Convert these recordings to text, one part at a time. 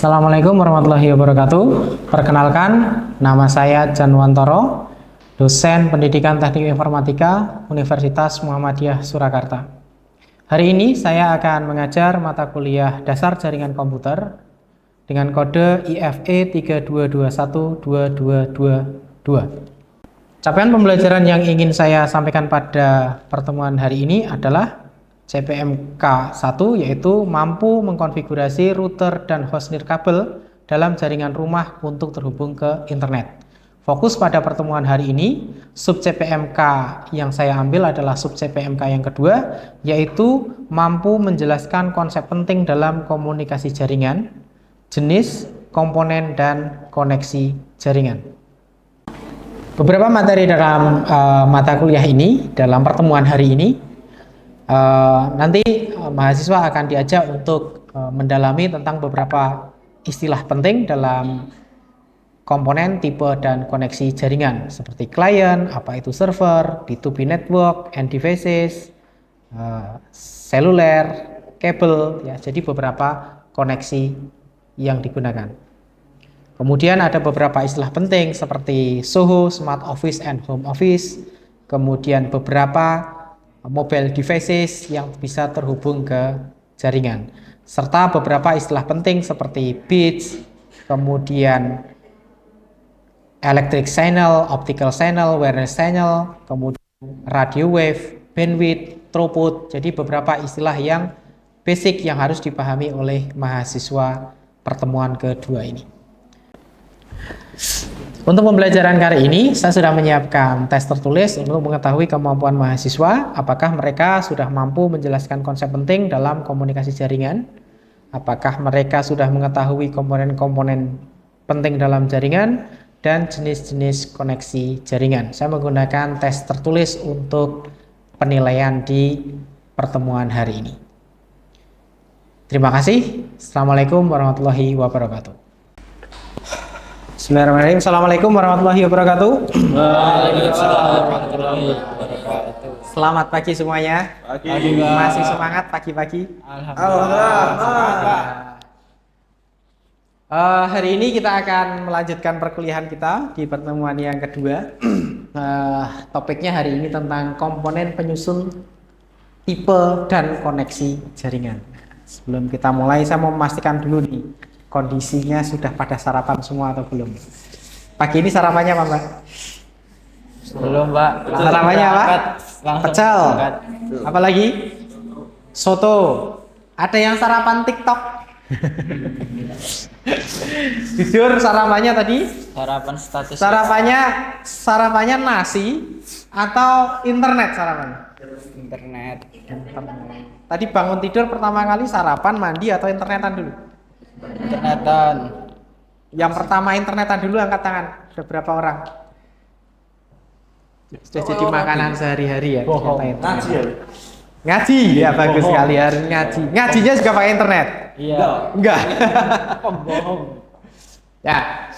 Assalamualaikum warahmatullahi wabarakatuh. Perkenalkan, nama saya Janwantoro, dosen Pendidikan Teknik Informatika Universitas Muhammadiyah Surakarta. Hari ini saya akan mengajar mata kuliah Dasar Jaringan Komputer dengan kode IFE 3212222. Capaian pembelajaran yang ingin saya sampaikan pada pertemuan hari ini adalah CPMK 1, yaitu mampu mengkonfigurasi router dan host nirkabel dalam jaringan rumah untuk terhubung ke internet. Fokus pada pertemuan hari ini, sub CPMK yang saya ambil adalah sub CPMK yang kedua, yaitu mampu menjelaskan konsep penting dalam komunikasi jaringan, jenis, komponen, dan koneksi jaringan. Beberapa materi dalam mata kuliah ini, dalam pertemuan hari ini, nanti mahasiswa akan diajak untuk mendalami tentang beberapa istilah penting dalam komponen, tipe, dan koneksi jaringan seperti klien, apa itu server, B2B network, end devices, seluler, kabel, ya. Jadi beberapa koneksi yang digunakan. Kemudian ada beberapa istilah penting seperti SOHO, Smart Office and Home Office, kemudian beberapa mobile devices yang bisa terhubung ke jaringan, serta beberapa istilah penting seperti bits, kemudian electric channel, optical channel, wireless channel, kemudian radio wave, bandwidth, throughput. Jadi beberapa istilah yang basic yang harus dipahami oleh mahasiswa pertemuan kedua ini. Untuk pembelajaran kali ini, saya sudah menyiapkan tes tertulis untuk mengetahui kemampuan mahasiswa, apakah mereka sudah mampu menjelaskan konsep penting dalam komunikasi jaringan, apakah mereka sudah mengetahui komponen-komponen penting dalam jaringan, dan jenis-jenis koneksi jaringan. Saya menggunakan tes tertulis untuk penilaian di pertemuan hari ini. Terima kasih. Assalamualaikum warahmatullahi wabarakatuh. Bismillahirrahmanirrahim. Assalamualaikum warahmatullahi wabarakatuh. Waalaikumsalam warahmatullahi wabarakatuh. Selamat pagi semuanya. Pagi. Masih semangat pagi-pagi? Alhamdulillah. Hari ini kita akan melanjutkan perkuliahan kita di pertemuan yang kedua. Topiknya hari ini tentang komponen penyusun, tipe, dan koneksi jaringan. Sebelum kita mulai, saya mau memastikan dulu nih, kondisinya sudah pada sarapan semua atau belum? Pagi ini sarapannya apa, Mbak? Belum, Pak. Sarapannya apa? Pecel. Berangkat. Apa lagi? Soto. Ada yang sarapan TikTok? Jujur sarapannya tadi? Sarapan status. Sarapannya nasi atau internet sarapannya? Internet. Tadi bangun tidur pertama kali sarapan, mandi, atau internetan dulu? Internetan. Yang pertama internetan dulu, angkat tangan. Ada berapa orang? Sudah jadi makanan sehari-hari ya? Ngaji ya, bagus sekali, harus ngaji. Ngajinya juga pakai internet? Iya. Enggak. Bohong. Ya.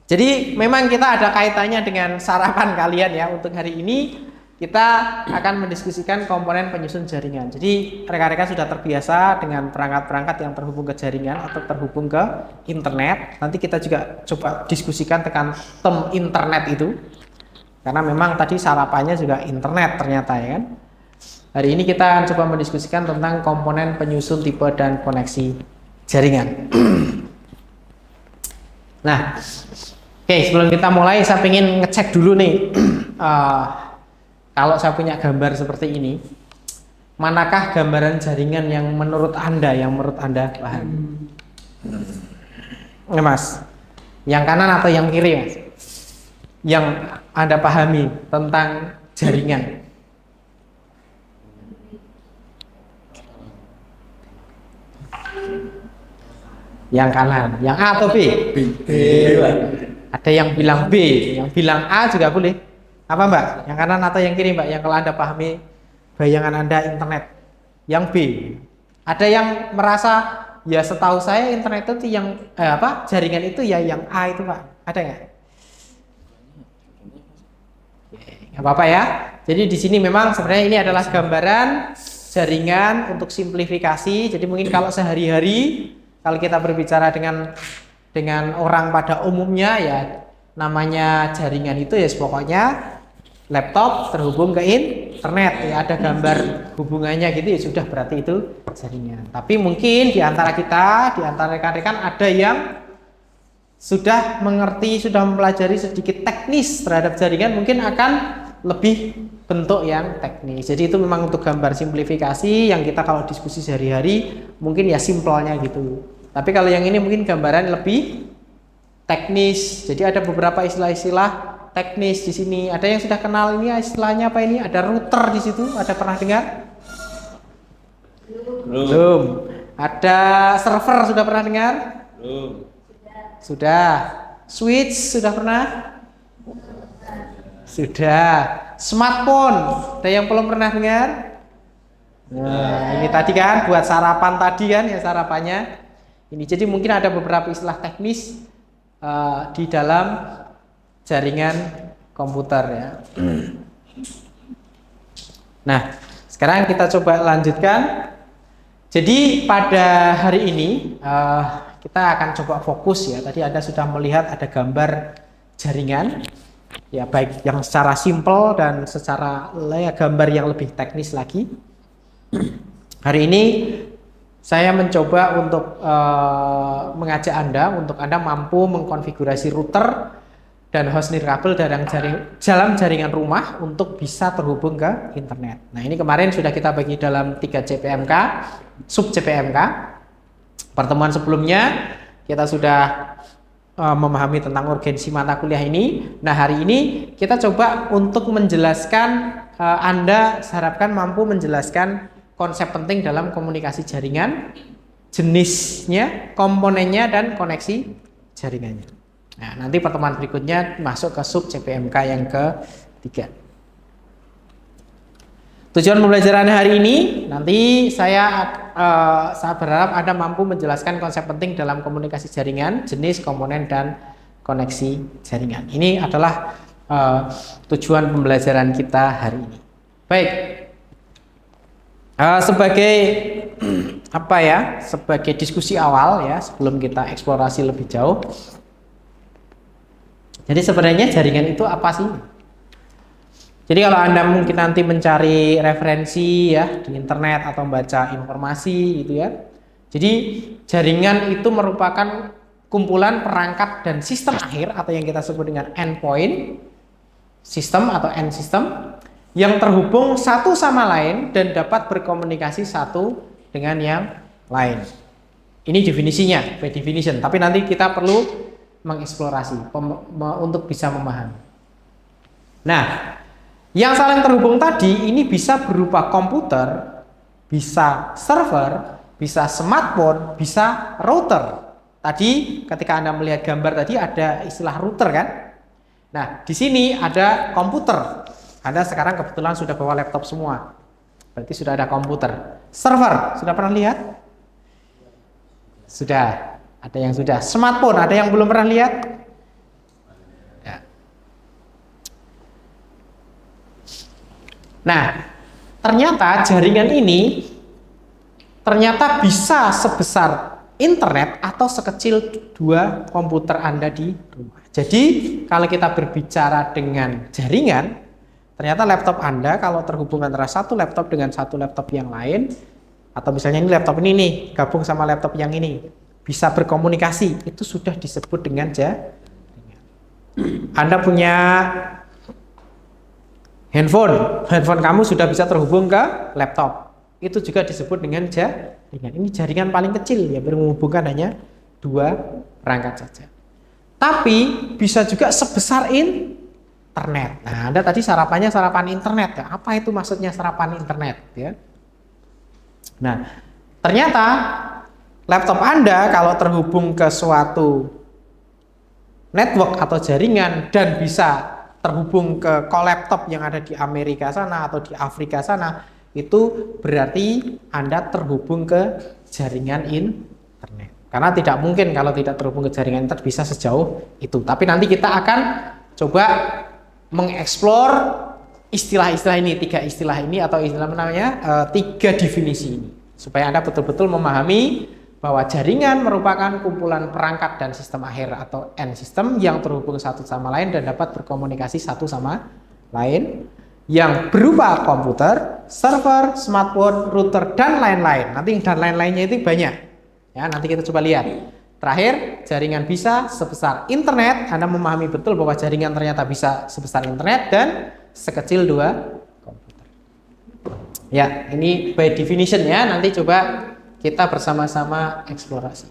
Jadi memang kita ada kaitannya dengan sarapan kalian ya. Untuk hari ini kita akan mendiskusikan komponen penyusun jaringan. Jadi rekan-rekan sudah terbiasa dengan perangkat-perangkat yang terhubung ke jaringan atau terhubung ke internet. Nanti kita juga coba diskusikan tentang term internet itu. Karena memang tadi sarapannya juga internet ternyata ya kan. Hari ini kita akan coba mendiskusikan tentang komponen penyusun, tipe, dan koneksi jaringan. Nah, oke, sebelum kita mulai saya ingin ngecek dulu nih. Kalau saya punya gambar seperti ini, manakah gambaran jaringan yang menurut Anda paham? Ya, Mas. Yang kanan atau yang kiri, Mas? Yang Anda pahami tentang jaringan. Yang kanan. Yang A atau B? B. Ada yang bilang B, yang bilang A juga boleh. Apa, Mbak? Yang kanan atau yang kiri, Mbak? Yang kalau Anda pahami bayangan Anda internet. Yang B. Ada yang merasa ya setahu saya internet itu yang jaringan itu ya yang A itu, Pak. Ada nggak? Nggak apa-apa ya. Jadi di sini memang sebenarnya ini adalah gambaran jaringan untuk simplifikasi. Jadi mungkin kalau sehari-hari kalau kita berbicara dengan orang pada umumnya ya namanya jaringan itu ya pokoknya laptop terhubung ke internet ya ada gambar hubungannya gitu ya sudah berarti itu jaringan. Tapi mungkin di antara kita, di antara rekan-rekan ada yang sudah mengerti, sudah mempelajari sedikit teknis terhadap jaringan mungkin akan lebih bentuk yang teknis. Jadi itu memang untuk gambar simplifikasi yang kita kalau diskusi sehari-hari mungkin ya simpelnya gitu. Tapi kalau yang ini mungkin gambaran lebih teknis. Jadi ada beberapa istilah-istilah teknis di sini. Ada yang sudah kenal ini istilahnya apa ini? Ada router di situ. Ada pernah dengar? Belum. Ada server sudah pernah dengar? Belum. Sudah. Switch sudah pernah? Sudah. Smartphone. Ada yang belum pernah dengar? Nah, ini tadi kan buat sarapan tadi kan ya sarapannya. Ini jadi mungkin ada beberapa istilah teknis di dalam jaringan komputer ya. Nah, sekarang kita coba lanjutkan. Jadi pada hari ini kita akan coba fokus ya. Tadi Anda sudah melihat ada gambar jaringan ya baik yang secara simpel dan secara gambar yang lebih teknis lagi. Hari ini saya mencoba untuk mengajak Anda untuk Anda mampu mengkonfigurasi router dan host nirkabel dalam jaringan rumah untuk bisa terhubung ke internet. Nah ini kemarin sudah kita bagi dalam 3 CPMK, sub CPMK. Pertemuan sebelumnya kita sudah memahami tentang urgensi mata kuliah ini. Nah hari ini kita coba untuk menjelaskan, Anda harapkan mampu menjelaskan konsep penting dalam komunikasi jaringan, jenisnya, komponennya, dan koneksi jaringannya. Nah, nanti pertemuan berikutnya masuk ke sub CPMK yang ketiga. Tujuan pembelajaran hari ini, nanti saya berharap Anda mampu menjelaskan konsep penting dalam komunikasi jaringan, jenis, komponen, dan koneksi jaringan. Ini adalah tujuan pembelajaran kita hari ini. Baik. Sebagai apa ya, sebagai diskusi awal ya sebelum kita eksplorasi lebih jauh. Jadi sebenarnya jaringan itu apa sih? Jadi kalau Anda mungkin nanti mencari referensi ya di internet atau membaca informasi gitu ya. Jadi jaringan itu merupakan kumpulan perangkat dan sistem akhir atau yang kita sebut dengan endpoint system atau end system yang terhubung satu sama lain dan dapat berkomunikasi satu dengan yang lain. Ini definisinya, by definition. Tapi nanti kita perlu mengeksplorasi untuk bisa memahami. Nah, yang saling terhubung tadi ini bisa berupa komputer, bisa server, bisa smartphone, bisa router. Tadi ketika Anda melihat gambar tadi ada istilah router kan? Nah, di sini ada komputer. Anda sekarang kebetulan sudah bawa laptop semua. Berarti sudah ada komputer. Server, sudah pernah lihat? Sudah. Ada yang sudah. Smartphone, ada yang belum pernah lihat? Ya. Nah, ternyata jaringan ini ternyata bisa sebesar internet atau sekecil 2 komputer Anda di rumah. Jadi, kalau kita berbicara dengan jaringan, ternyata laptop Anda kalau terhubung antara satu laptop dengan satu laptop yang lain, atau misalnya ini laptop ini nih, gabung sama laptop yang ini, bisa berkomunikasi, itu sudah disebut dengan jaringan. Anda punya handphone kamu sudah bisa terhubung ke laptop, itu juga disebut dengan jaringan. Ini jaringan paling kecil ya, menghubungkan hanya 2 perangkat saja. Tapi bisa juga sebesar internet. Nah, Anda tadi sarapannya sarapan internet ya. Apa itu maksudnya sarapan internet ya? Nah, ternyata laptop Anda kalau terhubung ke suatu network atau jaringan dan bisa terhubung ke laptop yang ada di Amerika sana atau di Afrika sana, itu berarti Anda terhubung ke jaringan internet. Karena tidak mungkin kalau tidak terhubung ke jaringan internet bisa sejauh itu. Tapi nanti kita akan coba mengeksplor istilah-istilah ini, 3 istilah ini atau istilah namanya 3 definisi ini, supaya Anda betul-betul memahami bahwa jaringan merupakan kumpulan perangkat dan sistem akhir atau end system yang terhubung satu sama lain dan dapat berkomunikasi satu sama lain yang berupa komputer, server, smartphone, router, dan lain-lain. Nanti dan lain-lainnya itu banyak. Ya, nanti kita coba lihat. Terakhir, jaringan bisa sebesar internet. Anda memahami betul bahwa jaringan ternyata bisa sebesar internet dan sekecil 2 komputer. Ya, ini by definition ya. Nanti coba kita bersama-sama eksplorasi.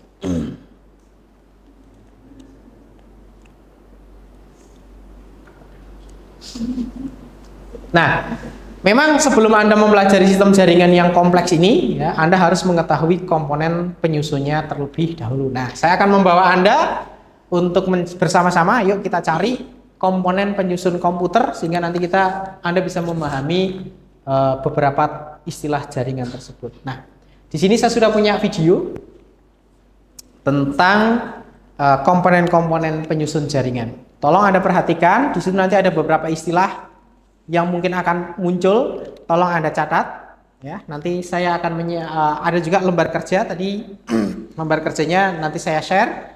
Nah, memang sebelum Anda mempelajari sistem jaringan yang kompleks ini, ya, Anda harus mengetahui komponen penyusunnya terlebih dahulu. Nah, saya akan membawa Anda untuk bersama-sama, yuk kita cari komponen penyusun komputer sehingga nanti Anda bisa memahami beberapa istilah jaringan tersebut. Nah, di sini saya sudah punya video tentang komponen-komponen penyusun jaringan. Tolong Anda perhatikan, di situ nanti ada beberapa istilah yang mungkin akan muncul, tolong Anda catat ya. Nanti saya akan ada juga lembar kerja tadi. Lembar kerjanya nanti saya share.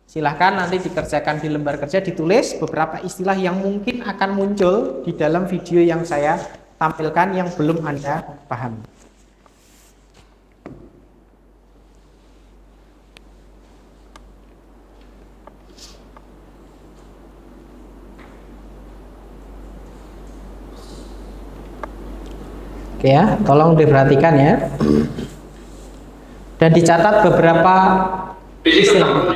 Silahkan nanti dikerjakan di lembar kerja, ditulis beberapa istilah yang mungkin akan muncul di dalam video yang saya tampilkan yang belum Anda pahami. Oke ya, tolong diperhatikan ya. Dan dicatat beberapa istilah.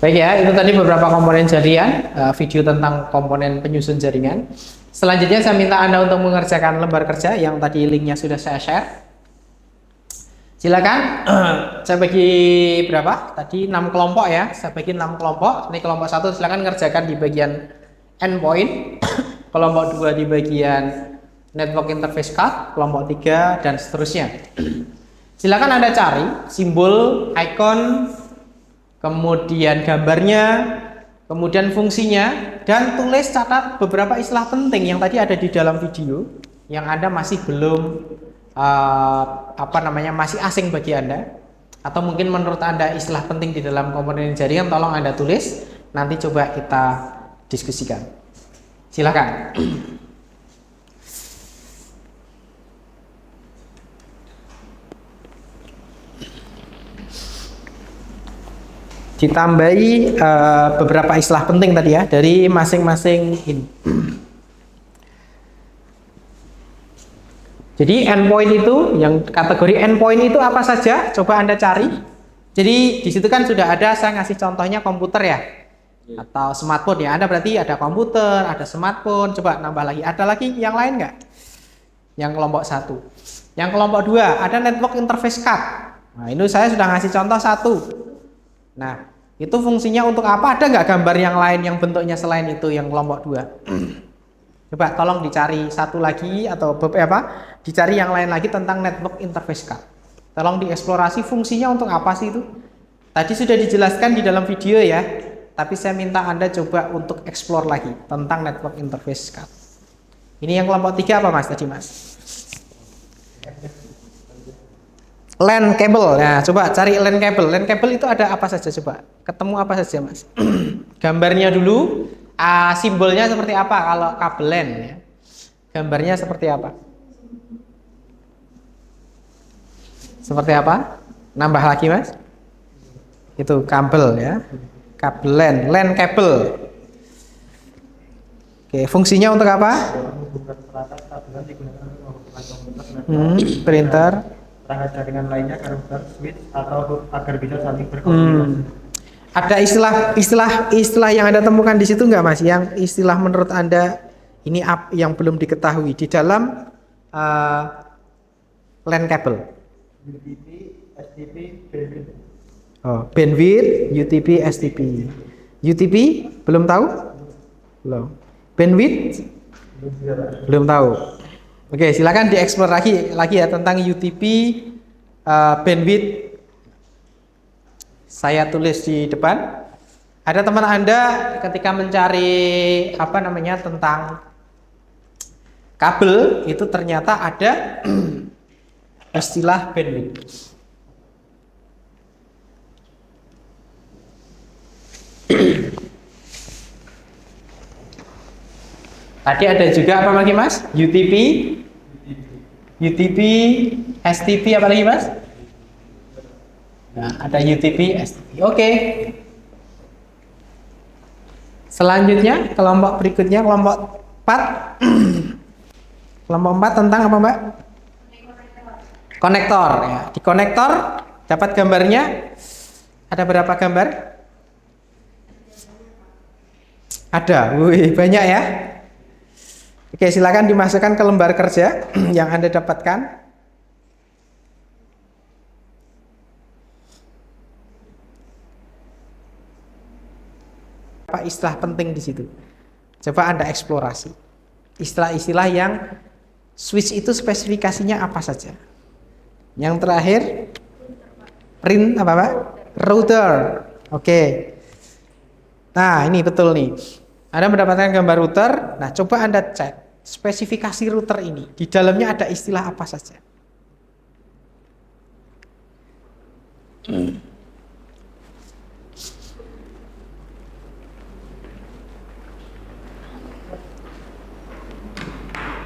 Baik ya, itu tadi beberapa komponen jaringan, video tentang komponen penyusun jaringan. Selanjutnya saya minta Anda untuk mengerjakan lembar kerja yang tadi linknya sudah saya share. Silakan, saya bagi berapa? Tadi 6 kelompok ya, saya bagi 6 kelompok. Ini kelompok 1 silakan ngerjakan di bagian endpoint, kelompok 2 di bagian network interface card, kelompok 3 dan seterusnya. Silakan Anda cari simbol, icon, kemudian gambarnya, kemudian fungsinya, dan tulis catat beberapa istilah penting yang tadi ada di dalam video yang Anda masih belum masih asing bagi Anda, atau mungkin menurut Anda istilah penting di dalam komponen jaringan, tolong Anda tulis, nanti coba kita diskusikan. Silakan. Ditambahi beberapa istilah penting tadi ya dari masing-masing ini. Jadi endpoint itu, yang kategori endpoint itu apa saja? Coba Anda cari. Jadi di situ kan sudah ada, saya ngasih contohnya komputer ya, atau smartphone ya. Anda berarti ada komputer, ada smartphone. Coba nambah lagi. Ada lagi yang lain nggak? Yang kelompok 1. Yang kelompok 2 ada network interface card. Nah ini saya sudah ngasih contoh 1. Nah itu fungsinya untuk apa? Ada nggak gambar yang lain yang bentuknya selain itu yang kelompok 2? Coba tolong dicari satu lagi atau dicari yang lain lagi tentang network interface card. Tolong dieksplorasi fungsinya untuk apa sih itu. Tadi sudah dijelaskan di dalam video ya, tapi saya minta Anda coba untuk explore lagi tentang network interface card. Ini yang kelompok 3 apa Mas tadi Mas? LAN cable. Nah, coba cari LAN cable. LAN cable itu ada apa saja coba? Ketemu apa saja Mas? Gambarnya dulu. Simbolnya seperti apa kalau kabel LAN ya? Gambarnya seperti apa? Seperti apa? Nambah lagi Mas? Itu kabel ya. Kabel LAN, LAN kabel. Oke, fungsinya untuk apa? Printer. Perangkat jaringan lainnya, router, switch, atau agar bisa saling berkomunikasi. Ada istilah yang Anda temukan di situ nggak Mas? Yang istilah menurut Anda ini yang belum diketahui di dalam LAN kabel? UTP, STP, bandwidth. Oh, bandwidth, UTP, STP. UTP belum tahu? Belum. Bandwidth? Belum tahu. Oke, silakan dieksplor lagi ya tentang UTP, bandwidth. Saya tulis di depan. Ada teman Anda ketika mencari apa namanya tentang kabel itu ternyata ada istilah bandwidth. Tadi ada juga apa lagi Mas? UTP, STP apa lagi Mas? Nah, ada UTP, STP. Oke. Selanjutnya kelompok berikutnya kelompok 4. Kelompok 4 tentang apa Mbak? Konektor ya. Di konektor dapat gambarnya. Ada berapa gambar? Ada. Wih, banyak ya. Oke, silakan dimasukkan ke lembar kerja yang Anda dapatkan. Apa istilah penting di situ? Coba Anda eksplorasi. Istilah-istilah yang switch itu spesifikasinya apa saja? Yang terakhir, print apa Pak? Router. Oke. Nah, ini betul nih. Anda mendapatkan gambar router. Nah, coba Anda cek spesifikasi router ini. Di dalamnya ada istilah apa saja?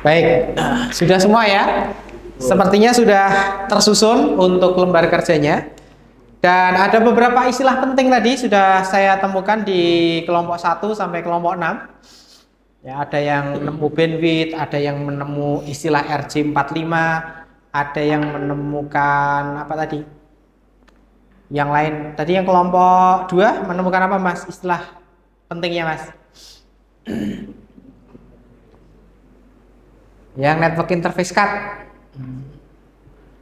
Baik, sudah semua ya? Sepertinya sudah tersusun untuk lembar kerjanya. Dan ada beberapa istilah penting tadi sudah saya temukan di kelompok 1 sampai kelompok 6. Ya, ada yang menemu bandwidth, ada yang menemu istilah RJ45, ada yang menemukan apa tadi? Yang lain, tadi yang kelompok 2 menemukan apa Mas? Istilah pentingnya Mas? Yang network interface card.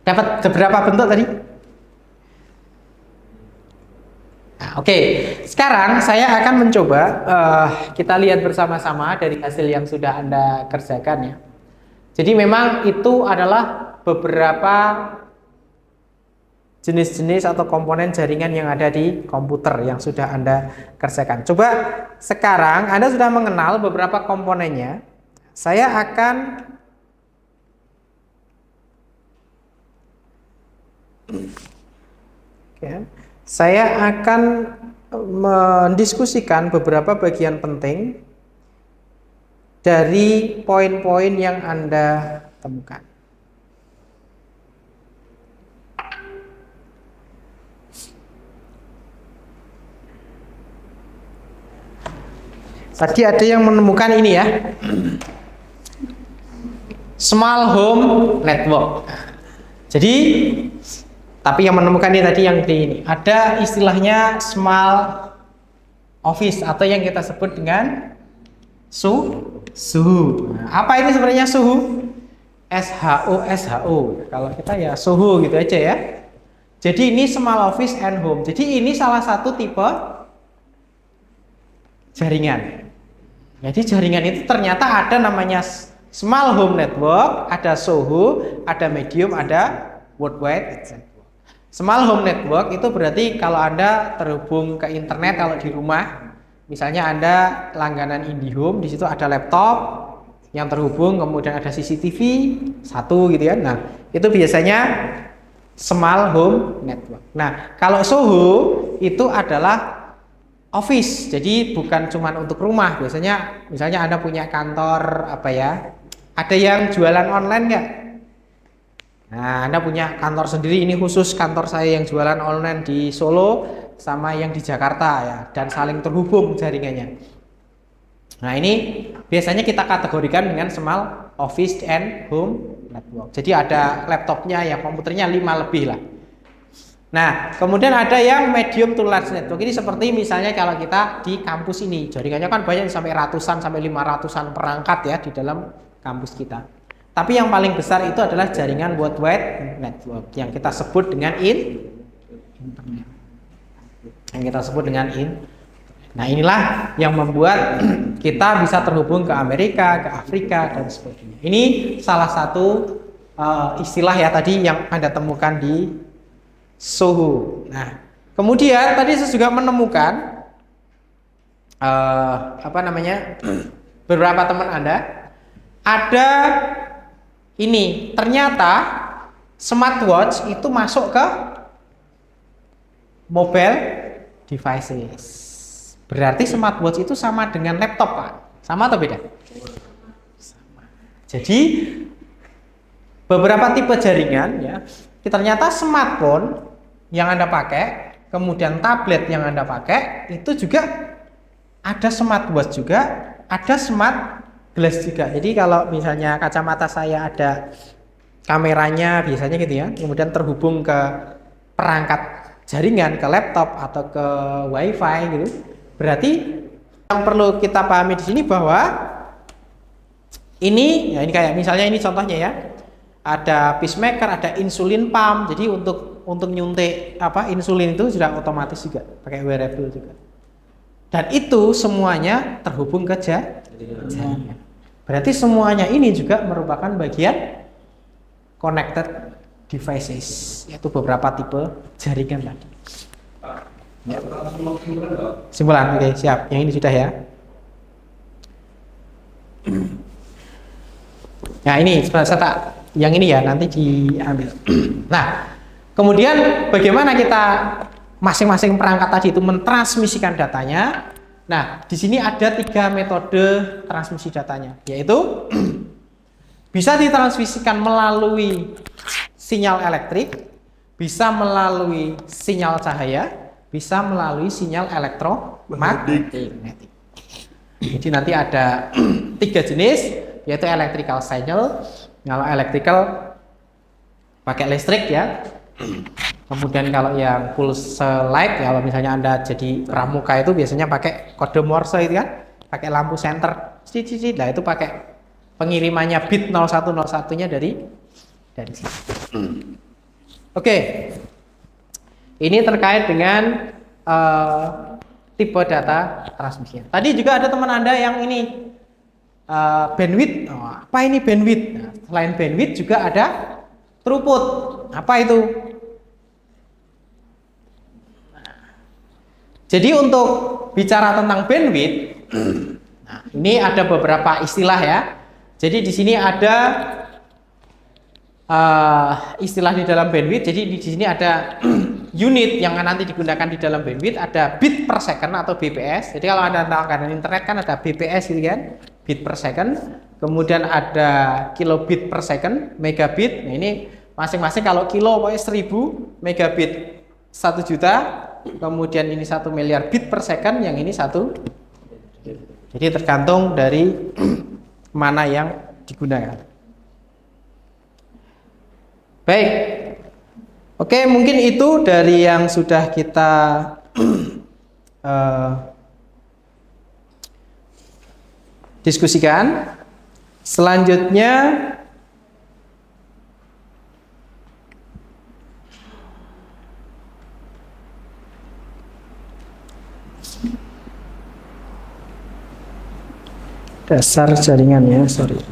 Dapat beberapa bentuk tadi? Nah, oke, sekarang saya akan mencoba kita lihat bersama-sama dari hasil yang sudah Anda kerjakan ya. Jadi memang itu adalah beberapa jenis-jenis atau komponen jaringan yang ada di komputer yang sudah Anda kerjakan. Coba sekarang Anda sudah mengenal beberapa komponennya. Saya akan saya akan mendiskusikan beberapa bagian penting dari poin-poin yang Anda temukan. Tadi ada yang menemukan ini ya, Small Home Network. Jadi tapi yang menemukan ini tadi yang di ini ada istilahnya small office atau yang kita sebut dengan suhu. Nah, apa ini sebenarnya suhu? SHO. Kalau kita ya suhu gitu aja ya. Jadi ini small office and home. Jadi ini salah satu tipe jaringan. Jadi jaringan itu ternyata ada namanya small home network, ada SOHO, ada medium, ada worldwide, etc. Small home network itu berarti kalau Anda terhubung ke internet kalau di rumah, misalnya Anda langganan IndiHome, di situ ada laptop yang terhubung, kemudian ada CCTV satu gitu ya. Nah, itu biasanya small home network. Nah, kalau SOHO itu adalah office, jadi bukan cuma untuk rumah. Biasanya misalnya Anda punya kantor apa ya? Ada yang jualan online nggak? Nah, Anda punya kantor sendiri, ini khusus kantor saya yang jualan online di Solo sama yang di Jakarta ya, dan saling terhubung jaringannya. Nah, ini biasanya kita kategorikan dengan small office and home network. Jadi ada laptopnya ya, komputernya 5 lebih lah. Nah, kemudian ada yang medium to large network. Ini seperti misalnya kalau kita di kampus ini, jaringannya kan banyak sampai ratusan sampai 500-an perangkat ya di dalam kampus kita. Tapi yang paling besar itu adalah jaringan worldwide network yang kita sebut dengan internet. Yang kita sebut dengan Nah, inilah yang membuat kita bisa terhubung ke Amerika, ke Afrika dan sebagainya. Ini salah satu istilah ya tadi yang Anda temukan di SOHO. Nah, kemudian tadi saya juga menemukan apa namanya, beberapa teman Anda ada ini, ternyata smartwatch itu masuk ke mobile devices. Berarti smartwatch itu sama dengan laptop, Pak? Sama atau beda? Sama. Jadi beberapa tipe jaringan ya, ternyata smartphone yang Anda pakai, kemudian tablet yang Anda pakai, itu juga ada smartwatch juga, ada smart glass juga. Jadi kalau misalnya kacamata saya ada kameranya biasanya gitu ya, kemudian terhubung ke perangkat jaringan, ke laptop atau ke wifi gitu, berarti yang perlu kita pahami di sini bahwa ini ya, ini kayak misalnya ini contohnya ya, ada pacemaker, ada insulin pump. Jadi untuk nyuntik apa insulin itu sudah otomatis juga pakai wearable juga. Dan itu semuanya terhubung ke jaringan. Berarti semuanya ini juga merupakan bagian connected devices, yaitu beberapa tipe jaringan tadi. Ya. Simpulan, oke, siap. Yang ini sudah ya. Nah ini saya tak, yang ini ya nanti diambil. Nah, kemudian bagaimana kita masing-masing perangkat tadi itu mentransmisikan datanya? Nah, di sini ada 3 metode transmisi datanya, yaitu bisa ditransmisikan melalui sinyal elektrik, bisa melalui sinyal cahaya, bisa melalui sinyal elektromagnetik. Jadi nanti ada 3 jenis, yaitu electrical signal. Kalau electrical pakai listrik ya. Kemudian kalau yang pulse light, kalau misalnya Anda jadi pramuka itu biasanya pakai kode Morse itu kan, pakai lampu senter, nah itu pakai pengirimannya bit 0101-nya dari sini. Oke. Ini terkait dengan tipe data transmisinya. Tadi juga ada teman Anda yang ini bandwidth. Oh, apa ini bandwidth? Nah, selain bandwidth juga ada throughput. Apa itu? Jadi untuk bicara tentang bandwidth, nah, ini ada beberapa istilah ya. Jadi di sini ada istilah di dalam bandwidth. Jadi di sini ada unit yang nanti digunakan di dalam bandwidth, ada bit per second atau BPS. Jadi kalau Anda langganan internet kan ada BPS gitu kan, bit per second. Kemudian ada kilobit per second, megabit. Nah ini masing-masing, kalau kilo pokoknya 1000, megabit 1 juta, kemudian ini 1 miliar bit per second, yang ini 1. Jadi tergantung dari mana yang digunakan. Baik. Oke, mungkin itu dari yang sudah kita diskusikan. Selanjutnya dasar jaringannya, sorry.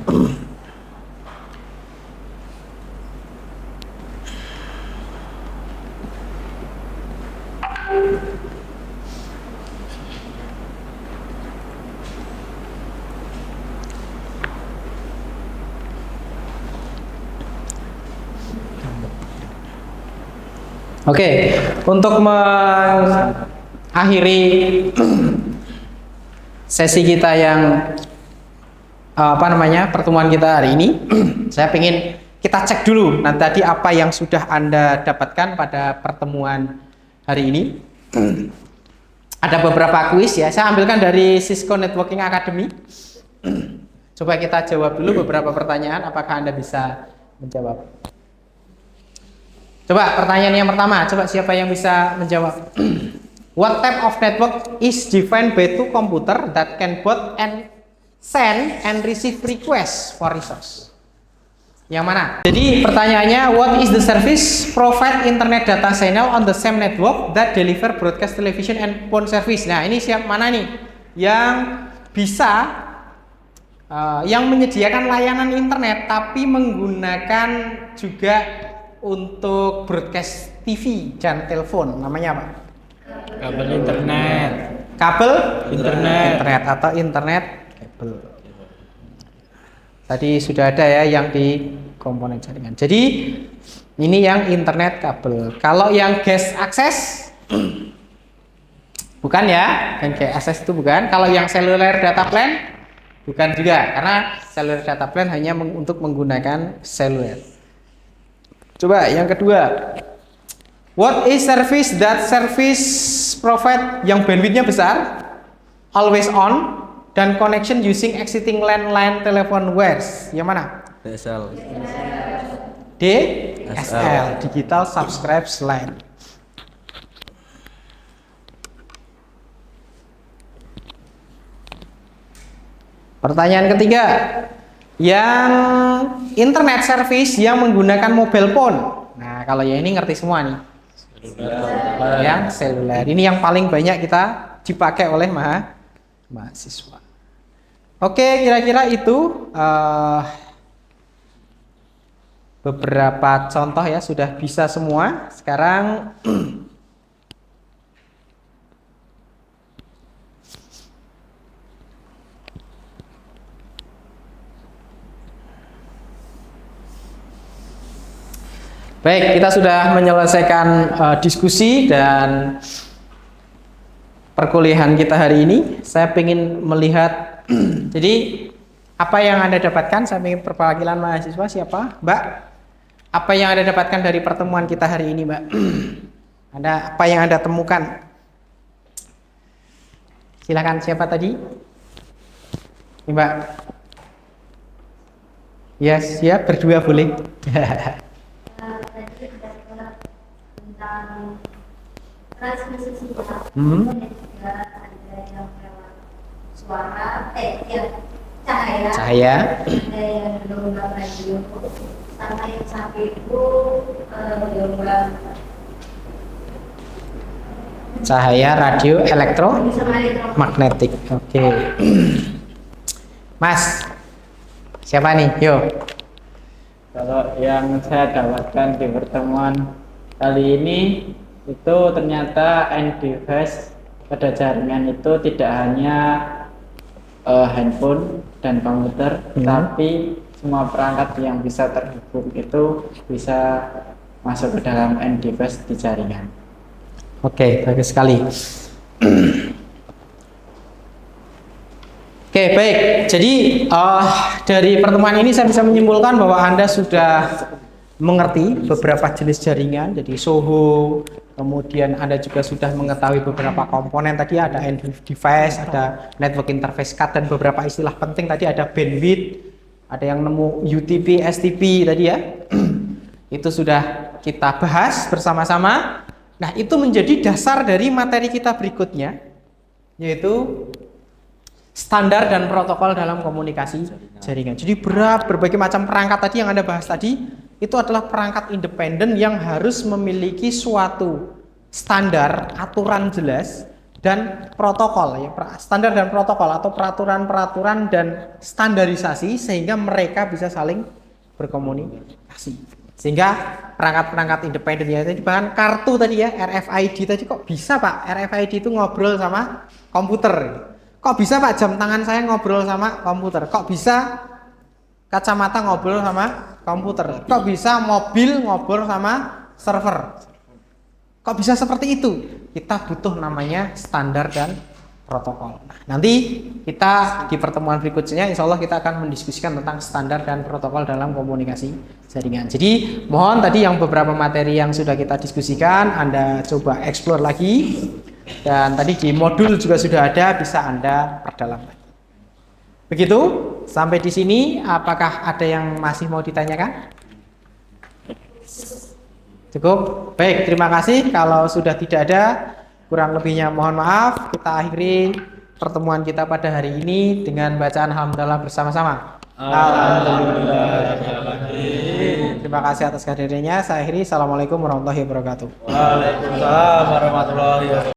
Oke, untuk mengakhiri sesi kita yang pertemuan kita hari ini, saya ingin kita cek dulu nanti tadi apa yang sudah Anda dapatkan pada pertemuan hari ini. Ada beberapa kuis ya, saya ambilkan dari Cisco Networking Academy. Coba kita jawab dulu beberapa pertanyaan, apakah Anda bisa menjawab? Coba pertanyaan yang pertama, coba siapa yang bisa menjawab? What type of network is defined by two computer that can both send and receive requests for resource? Yang mana? Jadi pertanyaannya, what is the service provide internet data channel on the same network that deliver broadcast television and phone service? Nah ini siapa mana nih yang bisa yang menyediakan layanan internet tapi menggunakan juga untuk broadcast TV dan telepon, namanya apa? Kabel internet. kabel Internet. atau internet kabel. Tadi sudah ada ya yang di komponen jaringan. Jadi ini yang internet kabel. Kalau yang gas akses bukan ya, yang gas akses itu bukan. Kalau yang seluler data plan bukan juga, karena seluler data plan hanya untuk menggunakan seluler. Coba yang kedua. What is service that service provide yang bandwidthnya besar, always on, dan connection using existing landline telephone wires? Yang mana? DSL. DSL, Digital Subscribe Line. Pertanyaan ketiga, yang internet service yang menggunakan mobile phone. Nah, kalau yang ini ngerti semua nih. Yang seluler. Ini yang paling banyak kita dipakai oleh mahasiswa. Oke, kira-kira itu beberapa contoh ya, sudah bisa semua. Sekarang baik, kita sudah menyelesaikan diskusi dan perkuliahan kita hari ini. Saya ingin melihat, jadi apa yang Anda dapatkan? Saya ingin perwakilan mahasiswa siapa? Mbak, apa yang Anda dapatkan dari pertemuan kita hari ini, Mbak? Apa yang Anda temukan? Silakan, siapa tadi? Ini, Mbak. Yes, ya, berdua boleh. Tadi ada tentang transmisi sinyal, dan juga ada yang lewat suara, cahaya, ada yang gelombang radio, sama yang satu itu gelombang Cahaya, radio, sama magnetik. Oke. Mas, siapa nih? Yo. Kalau yang saya dapatkan di pertemuan kali ini itu ternyata end device pada jaringan itu tidak hanya handphone dan komputer, tapi semua perangkat yang bisa terhubung itu bisa masuk ke dalam end device di jaringan. Oke, bagus sekali. Oke, baik. Jadi dari pertemuan ini saya bisa menyimpulkan bahwa Anda sudah mengerti beberapa jenis jaringan. Jadi SOHO, kemudian Anda juga sudah mengetahui beberapa komponen. Tadi ada end device, ada network interface card, dan beberapa istilah penting tadi ada bandwidth, ada yang nemu UTP, STP tadi ya. Itu sudah kita bahas bersama-sama. Nah, itu menjadi dasar dari materi kita berikutnya, yaitu standar dan protokol dalam komunikasi jaringan. Jadi berbagai macam perangkat tadi yang Anda bahas tadi, itu adalah perangkat independen yang harus memiliki suatu standar, aturan jelas, dan protokol. Ya, standar dan protokol atau peraturan-peraturan dan standarisasi sehingga mereka bisa saling berkomunikasi. Sehingga perangkat-perangkat independen ya, tadi bahkan kartu tadi ya, RFID tadi, kok bisa Pak RFID itu ngobrol sama komputer? Kok bisa Pak jam tangan saya ngobrol sama komputer? Kok bisa kacamata ngobrol sama komputer? Kok bisa mobil ngobrol sama server? Kok bisa seperti itu? Kita butuh namanya standar dan protokol. Nah, nanti kita di pertemuan berikutnya insya Allah kita akan mendiskusikan tentang standar dan protokol dalam komunikasi jaringan. Jadi mohon tadi yang beberapa materi yang sudah kita diskusikan Anda coba explore lagi. Dan tadi di modul juga sudah ada, bisa Anda perdalam lagi. Begitu, sampai di sini apakah ada yang masih mau ditanyakan? Cukup? Baik, terima kasih. Kalau sudah tidak ada, kurang lebihnya mohon maaf. Kita akhiri pertemuan kita pada hari ini dengan bacaan alhamdulillah bersama-sama. Alhamdulillah. Terima kasih atas kehadirannya. Saya akhiri. Assalamualaikum warahmatullahi wabarakatuh. Waalaikumsalam warahmatullahi wabarakatuh.